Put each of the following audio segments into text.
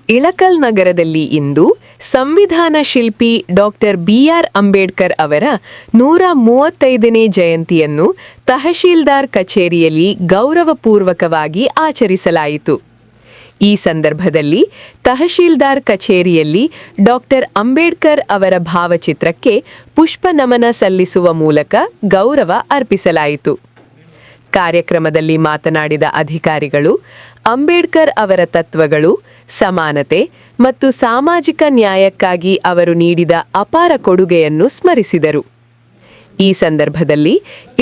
ಇಳಕಲ್ ನಗರದಲ್ಲಿ ಇಂದು ಸಂವಿಧಾನ ಶಿಲ್ಪಿ ಡಾಕ್ಟರ್ ಬಿ.ಆರ್. ಅಂಬೇಡ್ಕರ್ ಅವರ 135ನೇ ಜಯಂತಿಯನ್ನು ತಹಶೀಲ್ದಾರ್ ಕಚೇರಿಯಲ್ಲಿ ಗೌರವಪೂರ್ವಕವಾಗಿ ಆಚರಿಸಲಾಯಿತು. ಈ ಸಂದರ್ಭದಲ್ಲಿ ತಹಶೀಲ್ದಾರ್ ಕಚೇರಿಯಲ್ಲಿ ಡಾಕ್ಟರ್ ಅಂಬೇಡ್ಕರ್ ಅವರ ಭಾವಚಿತ್ರಕ್ಕೆ ಪುಷ್ಪ ನಮನ ಸಲ್ಲಿಸುವ ಮೂಲಕ ಗೌರವ ಅರ್ಪಿಸಲಾಯಿತು. ಕಾರ್ಯಕ್ರಮದಲ್ಲಿ ಮಾತನಾಡಿದ ಅಧಿಕಾರಿಗಳು ಅಂಬೇಡ್ಕರ್ ಅವರ ತತ್ವಗಳು, ಸಮಾನತೆ ಮತ್ತು ಸಾಮಾಜಿಕ ನ್ಯಾಯಕ್ಕಾಗಿ ಅವರು ನೀಡಿದ ಅಪಾರ ಕೊಡುಗೆಯನ್ನು ಸ್ಮರಿಸಿದರು. ಈ ಸಂದರ್ಭದಲ್ಲಿ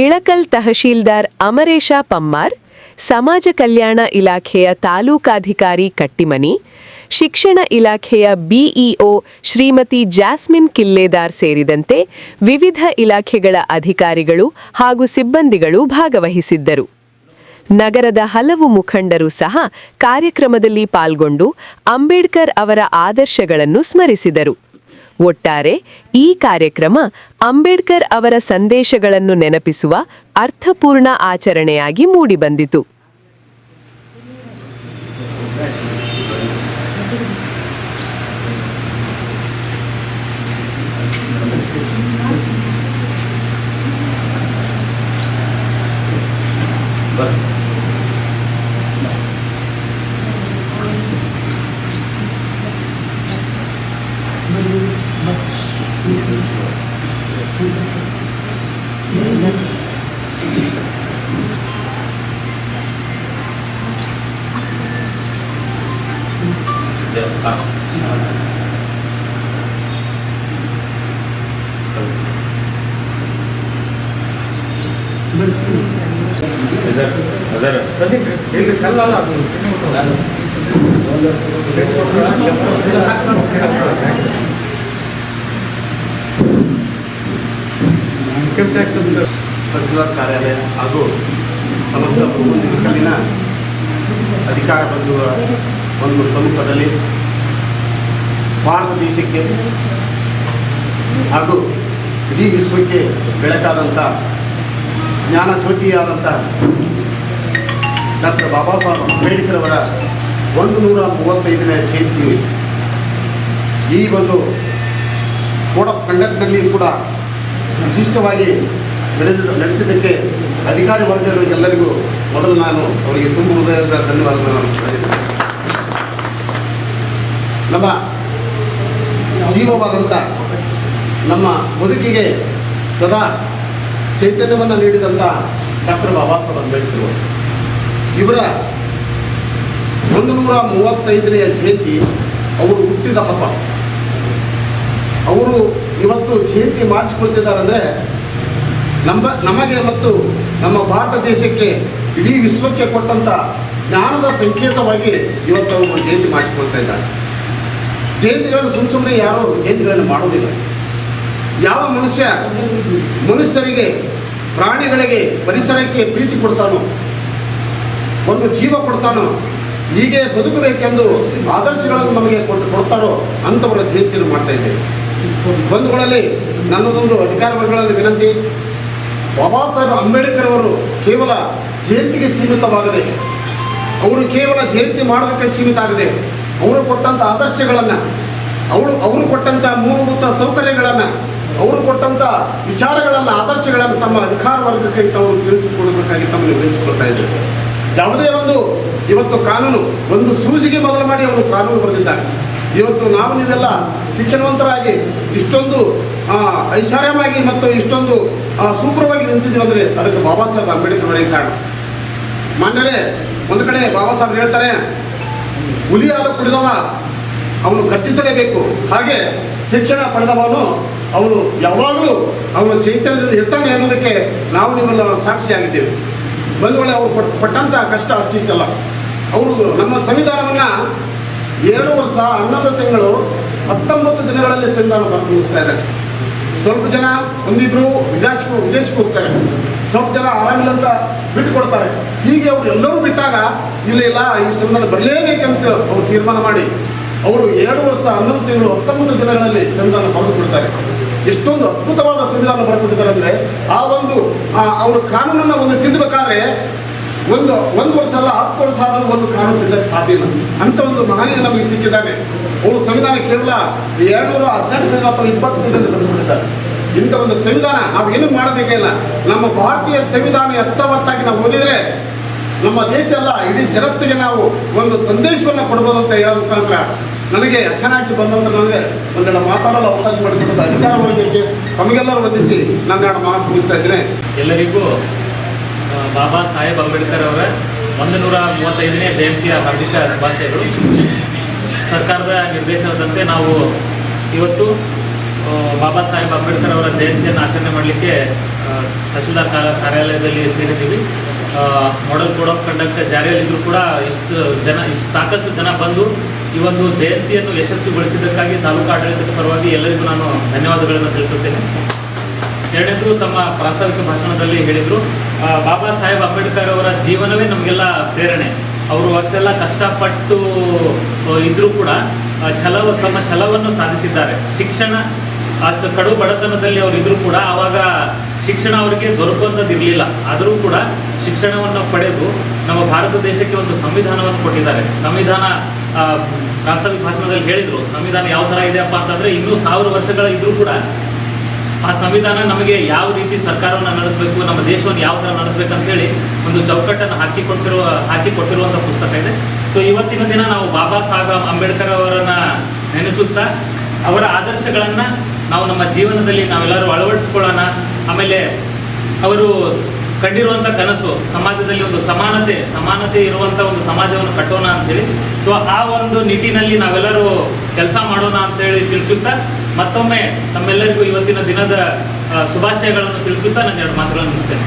ಇಳಕಲ್ ತಹಶೀಲ್ದಾರ್ ಅಮರೇಶ ಪಮ್ಮಾರ್, ಸಮಾಜ ಕಲ್ಯಾಣ ಇಲಾಖೆಯ ತಾಲೂಕಾಧಿಕಾರಿ ಕಟ್ಟಿಮನಿ, ಶಿಕ್ಷಣ ಇಲಾಖೆಯ ಬಿಇಒ ಶ್ರೀಮತಿ ಜಾಸ್ಮಿನ್ ಕಿಲ್ಲೇದಾರ್ ಸೇರಿದಂತೆ ವಿವಿಧ ಇಲಾಖೆಗಳ ಅಧಿಕಾರಿಗಳು ಹಾಗೂ ಸಿಬ್ಬಂದಿಗಳು ಭಾಗವಹಿಸಿದ್ದರು. ನಗರದ ಹಲವು ಮುಖಂಡರು ಸಹ ಕಾರ್ಯಕ್ರಮದಲ್ಲಿ ಪಾಲ್ಗೊಂಡು ಅಂಬೇಡ್ಕರ್ ಅವರ ಆದರ್ಶಗಳನ್ನು ಸ್ಮರಿಸಿದರು. ಒಟ್ಟಾರೆ ಈ ಕಾರ್ಯಕ್ರಮ ಅಂಬೇಡ್ಕರ್ ಅವರ ಸಂದೇಶಗಳನ್ನು ನೆನಪಿಸುವ ಅರ್ಥಪೂರ್ಣ ಆಚರಣೆಯಾಗಿ ಮೂಡಿಬಂದಿತು. ತಹಸೀಲ್ದಾರ್ ಕಾರ್ಯಾಲಯ ಹಾಗೂ ಸಮಸ್ತ ಇಳಕಲ್ಲಿನ ಅಧಿಕಾರ ಬಂಧುಗಳ ಒಂದು ಸಮ್ಮುಖದಲ್ಲಿ ಭಾರತ ದೇಶಕ್ಕೆ ಹಾಗೂ ಇಡೀ ವಿಶ್ವಕ್ಕೆ ಬೆಳಕಾದಂಥ ಜ್ಞಾನ ಜ್ಯೋತಿಯಾದಂಥ ಡಾಕ್ಟರ್ ಬಾಬಾ ಸಾಹೇಬ್ ಅಂಬೇಡ್ಕರ್ ಅವರ 135ನೇ ಜಯಂತಿ ಈ ಒಂದು ಕೋಡ್ ಆಫ್ ಕಂಡಕ್ಟ್ನಲ್ಲಿ ಕೂಡ ವಿಶಿಷ್ಟವಾಗಿ ನಡೆಸಿದ್ದಕ್ಕೆ ಅಧಿಕಾರಿ ವರ್ಗಗಳಿಗೆಲ್ಲರಿಗೂ ಮೊದಲು ನಾನು ಅವರಿಗೆ ತುಂಬ ಹೃದಯದ ಧನ್ಯವಾದಗಳನ್ನು ಹೇಳಿದ್ದೇನೆ. ನಮ್ಮ ಜೀವವಾದಂಥ ನಮ್ಮ ಬದುಕಿಗೆ ಸದಾ ಚೈತನ್ಯವನ್ನು ನೀಡಿದಂಥ ಡಾಕ್ಟರ್ ಬಾಬಾ ಸಾಹೇಬ್ ಅಂಬೇಡ್ಕರ್ ಇವರ 135ನೇ ಜಯಂತಿ ಅವರು ಹುಟ್ಟಿದ ಹಬ್ಬ. ಅವರು ಇವತ್ತು ಜಯಂತಿ ಮಾಡಿಸಿಕೊಳ್ತಿದ್ದಾರೆ ಅಂದರೆ ನಮಗೆ ಮತ್ತು ನಮ್ಮ ಭಾರತ ದೇಶಕ್ಕೆ ಇಡೀ ವಿಶ್ವಕ್ಕೆ ಕೊಟ್ಟಂಥ ಜ್ಞಾನದ ಸಂಕೇತವಾಗಿ ಇವತ್ತು ಅವರು ಜಯಂತಿ ಮಾಡಿಸಿಕೊಳ್ತಾ ಇದ್ದಾರೆ. ಜಯಂತಿಗಳನ್ನು ಸುಮ್ಮನೆ ಯಾರು ಜಯಂತಿಗಳನ್ನು ಮಾಡೋದಿಲ್ಲ. ಯಾವ ಮನುಷ್ಯರಿಗೆ, ಪ್ರಾಣಿಗಳಿಗೆ, ಪರಿಸರಕ್ಕೆ ಪ್ರೀತಿ ಕೊಡ್ತಾನೋ, ಒಂದು ಜೀವ ಕೊಡ್ತಾನೋ, ಹೀಗೆ ಬದುಕಬೇಕೆಂದು ಆದರ್ಶಗಳನ್ನು ನಮಗೆ ಕೊಡ್ತಾರೋ ಅಂಥವರ ಜಯಂತಿಯನ್ನು ಮಾಡ್ತಾ ಇದ್ದೇವೆ. ಬಂಧುಗಳಲ್ಲಿ ನನ್ನದೊಂದು ಅಧಿಕಾರ ವರ್ಗಗಳಲ್ಲಿ ವಿನಂತಿ, ಬಾಬಾ ಸಾಹೇಬ್ ಅಂಬೇಡ್ಕರ್ ಅವರು ಕೇವಲ ಜಯಂತಿಗೆ ಸೀಮಿತವಾಗದೆ, ಅವರು ಕೇವಲ ಜಯಂತಿ ಮಾಡೋದಕ್ಕೆ ಸೀಮಿತ ಆಗದೆ, ಅವರು ಕೊಟ್ಟಂಥ ಆದರ್ಶಗಳನ್ನು, ಅವರು ಕೊಟ್ಟಂಥ ಮೂಲಭೂತ ಸೌಕರ್ಯಗಳನ್ನು, ಅವರು ಕೊಟ್ಟಂಥ ವಿಚಾರಗಳನ್ನು, ಆದರ್ಶಗಳನ್ನು ತಮ್ಮ ಅಧಿಕಾರ ವರ್ಗಕ್ಕೆ ತಾವು ತಿಳಿಸಿಕೊಡಬೇಕಾಗಿ ತಮ್ಮನ್ನು ವಿನಿಸಿಕೊಳ್ತಾ ಇದ್ದಾರೆ. ಯಾವುದೇ ಒಂದು ಇವತ್ತು ಕಾನೂನು ಒಂದು ಸೂಜಿಗೆ ಮೊದಲು ಮಾಡಿ ಅವರು ಕಾನೂನು ಬರೆದಿದ್ದಾರೆ. ಇವತ್ತು ನಾವು ನೀವೆಲ್ಲ ಶಿಕ್ಷಣವಂತರಾಗಿ ಇಷ್ಟೊಂದು ಐಷಾರಾಮಾಗಿ ಮತ್ತು ಇಷ್ಟೊಂದು ಸೂಕ್ಷ್ಮವಾಗಿ ನಿಂತಿದ್ದೀವಿ ಅಂದರೆ ಅದಕ್ಕೆ ಬಾಬಾ ಸಾಹೇಬ್ ಅಂಬೇಡ್ಕರ್ ಅವರೇ ಕಾರಣ. ಮಾನ್ಯರೇ, ಒಂದು ಕಡೆ ಬಾಬಾ ಸಾಹೇಬ್ ಹೇಳ್ತಾರೆ, ಹುಲಿ ಹಾಲು ಕುಡಿದವ ಅವನು ಗರ್ಜಿಸಲೇಬೇಕು, ಹಾಗೆ ಶಿಕ್ಷಣ ಪಡೆದವನು ಅವನು ಯಾವಾಗಲೂ ಅವನು ಚೈತನ್ಯದಿಂದ ಇರ್ತಾನೆ ಅನ್ನೋದಕ್ಕೆ ನಾವು ನೀವೆಲ್ಲ ಸಾಕ್ಷಿಯಾಗಿದ್ದೇವೆ. ಬಂಧುಗಳೇ, ಅವರು ಪಟ್ಟಂಥ ಕಷ್ಟ ಅಷ್ಟಿಷ್ಟಲ್ಲ. ಅವರು ನಮ್ಮ ಸಂವಿಧಾನವನ್ನು 7 ವರ್ಷ 11 ತಿಂಗಳು 19 ದಿನಗಳಲ್ಲಿ ಸಂವಿಧಾನ ಬರೆದು ಮುಗಿಸ್ತಾ ಇದ್ದಾರೆ. ಸ್ವಲ್ಪ ಜನ ಒಂದಿಬ್ಬರು ವಿದೇಶಕ್ಕೆ ಹೋಗ್ತಾರೆ, ಸ್ವಲ್ಪ ಜನ ಆರಾಮಿಲ್ಲ ಅಂತ ಬಿಟ್ಟುಕೊಡ್ತಾರೆ. ಹೀಗೆ ಅವರು ಎಲ್ಲರೂ ಬಿಟ್ಟಾಗ ಇಲ್ಲ ಈ ಸಂವಿಧಾನ ಬರಲೇಬೇಕಂತ ಅವರು ತೀರ್ಮಾನ ಮಾಡಿ ಅವರು 7 ವರ್ಷ 11 ತಿಂಗಳು 19 ದಿನಗಳಲ್ಲಿ ಸಂವಿಧಾನ ಬರೆದು ಬಿಡ್ತಾರೆ. ಎಷ್ಟೊಂದು ಅದ್ಭುತವಾದ ಸಂವಿಧಾನ ಬರೆದುಬಿಟ್ಟಿದ್ದಾರೆ ಅಂದರೆ, ಆ ಒಂದು ಅವರು ಕಾನೂನನ್ನು ಒಂದು ತಿದ್ದಬೇಕಾದ್ರೆ ಒಂದು ವರ್ಷ ಅಲ್ಲ 10 ವರ್ಷ ಆದರೂ ಒಂದು ಕಾನೂನು ತಿದ್ದಕ್ಕೆ ಸಾಧ್ಯ ಇಲ್ಲ. ಅಂತ ಒಂದು ಮಹನೀಯ ನಮಗೆ ಸಿಕ್ಕಿದ್ದಾನೆ. ಅವರು ಸಂವಿಧಾನ ಕೇವಲ 218 ಅಥವಾ 20 ಬರೆದುಬಿಟ್ಟಿದ್ದಾರೆ. ಇಂಥ ಒಂದು ಸಂವಿಧಾನ ನಾವು ಏನು ಮಾಡಬೇಕಿಲ್ಲ. ನಮ್ಮ ಭಾರತೀಯ ಸಂವಿಧಾನ ಯಥಾವತ್ತಾಗಿ ನಾವು ಓದಿದರೆ ನಮ್ಮ ದೇಶ ಅಲ್ಲ ಇಡೀ ಜಗತ್ತಿಗೆ ನಾವು ಒಂದು ಸಂದೇಶವನ್ನು ಕೊಡ್ಬೋದು ಅಂತ ಹೇಳೋ ಮುಖಾಂತರ ನನಗೆ ಚೆನ್ನಾಗಿ ಬಂದಂತ ನನಗೆ ಒಂದೆರಡು ಮಾತಾಡಲು ಅವಕಾಶ ಮಾಡಿಕೊಟ್ಟು ಅಧಿಕಾರ ವರ್ಗಕ್ಕೆ ತಮಗೆಲ್ಲರೂ ವಂದಿಸಿ ನನ್ನೆರಡು ಮಾತು ಮುಗಿಸ್ತಾ ಇದ್ದೇನೆ. ಎಲ್ಲರಿಗೂ ಬಾಬಾ ಸಾಹೇಬ್ ಅಂಬೇಡ್ಕರ್ ಅವರ 135ನೇ ಜಯಂತಿಯ ಹಾರ್ದಿಕ ಶುಭಾಶಯಗಳು. ಸರ್ಕಾರದ ನಿರ್ದೇಶನದಂತೆ ನಾವು ಇವತ್ತು ಬಾಬಾ ಸಾಹೇಬ್ ಅಂಬೇಡ್ಕರ್ ಅವರ ಜಯಂತಿಯನ್ನು ಆಚರಣೆ ಮಾಡಲಿಕ್ಕೆ ತಹಶೀಲ್ದಾರ್ ಕಾರ್ಯಾಲಯದಲ್ಲಿ ಸೇರಿದ್ದೀವಿ. ಮಾಡೆಲ್ ಕೋಡ್ ಆಫ್ ಕಂಡಕ್ಟ್ ಜಾರಿಯಲ್ಲಿದ್ದರೂ ಕೂಡ ಸಾಕಷ್ಟು ಜನ ಬಂದು ಈ ಒಂದು ಜಯಂತಿಯನ್ನು ಯಶಸ್ವಿಗೊಳಿಸಿದ್ದಕ್ಕಾಗಿ ತಾಲೂಕು ಆಡಳಿತದ ಪರವಾಗಿ ಎಲ್ಲರಿಗೂ ನಾನು ಧನ್ಯವಾದಗಳನ್ನು ತಿಳಿಸುತ್ತೇನೆ. ಎರಡನೇದು, ತಮ್ಮ ಪ್ರಾಸ್ತಾವಿಕ ಭಾಷಣದಲ್ಲಿ ಹೇಳಿದರು, ಬಾಬಾ ಸಾಹೇಬ್ ಅಂಬೇಡ್ಕರ್ ಅವರ ಜೀವನವೇ ನಮಗೆಲ್ಲ ಪ್ರೇರಣೆ. ಅವರು ಅಷ್ಟೆಲ್ಲ ಕಷ್ಟಪಟ್ಟು ಇದ್ದರೂ ಕೂಡ ತಮ್ಮ ಛಲವನ್ನು ಸಾಧಿಸಿದ್ದಾರೆ. ಶಿಕ್ಷಣ ಅಷ್ಟು ಕಡು ಬಡತನದಲ್ಲಿ ಅವರು ಇದ್ರೂ ಕೂಡ ಆವಾಗ ಶಿಕ್ಷಣ ಅವರಿಗೆ ದೊರಕುವಂಥದ್ದಿರಲಿಲ್ಲ. ಆದರೂ ಕೂಡ ಶಿಕ್ಷಣವನ್ನು ಪಡೆದು ನಮ್ಮ ಭಾರತ ದೇಶಕ್ಕೆ ಒಂದು ಸಂವಿಧಾನವನ್ನು ಕೊಟ್ಟಿದ್ದಾರೆ. ಸಂವಿಧಾನ ಪ್ರಾಸ್ತಾವಿಕ ಭಾಷಣದಲ್ಲಿ ಹೇಳಿದರು, ಸಂವಿಧಾನ ಯಾವ ಥರ ಇದೆಯಪ್ಪ ಅಂತಂದರೆ ಇನ್ನೂ 1000 ವರ್ಷಗಳ ಇದ್ರೂ ಕೂಡ ಆ ಸಂವಿಧಾನ ನಮಗೆ ಯಾವ ರೀತಿ ಸರ್ಕಾರವನ್ನು ನಡೆಸಬೇಕು, ನಮ್ಮ ದೇಶವನ್ನು ಯಾವ ಥರ ನಡೆಸಬೇಕಂತೇಳಿ ಒಂದು ಚೌಕಟ್ಟನ್ನು ಹಾಕಿಕೊಟ್ಟಿರುವಂಥ ಪುಸ್ತಕ ಇದೆ. ಸೊ ಇವತ್ತಿನ ದಿನ ನಾವು ಬಾಬಾ ಸಾಹೇಬ್ ಅಂಬೇಡ್ಕರ್ ಅವರನ್ನು ನೆನೆಸುತ್ತಾ ಅವರ ಆದರ್ಶಗಳನ್ನು ನಾವು ನಮ್ಮ ಜೀವನದಲ್ಲಿ ನಾವೆಲ್ಲರೂ ಅಳವಡಿಸ್ಕೊಳ್ಳೋಣ. ಆಮೇಲೆ ಅವರು ಕಂಡಿರುವಂಥ ಕನಸು ಸಮಾಜದಲ್ಲಿ ಒಂದು ಸಮಾನತೆ ಇರುವಂಥ ಒಂದು ಸಮಾಜವನ್ನು ಕಟ್ಟೋಣ ಅಂಥೇಳಿ. ಸೊ ಆ ಒಂದು ನಿಟ್ಟಿನಲ್ಲಿ ನಾವೆಲ್ಲರೂ ಕೆಲಸ ಮಾಡೋಣ ಅಂತೇಳಿ ತಿಳಿಸುತ್ತಾ ಮತ್ತೊಮ್ಮೆ ತಮ್ಮೆಲ್ಲರಿಗೂ ಇವತ್ತಿನ ದಿನದ ಶುಭಾಶಯಗಳನ್ನು ತಿಳಿಸುತ್ತಾ ನಾನು 2 ಮಾತುಗಳನ್ನು ಮುಗಿಸ್ತೇನೆ.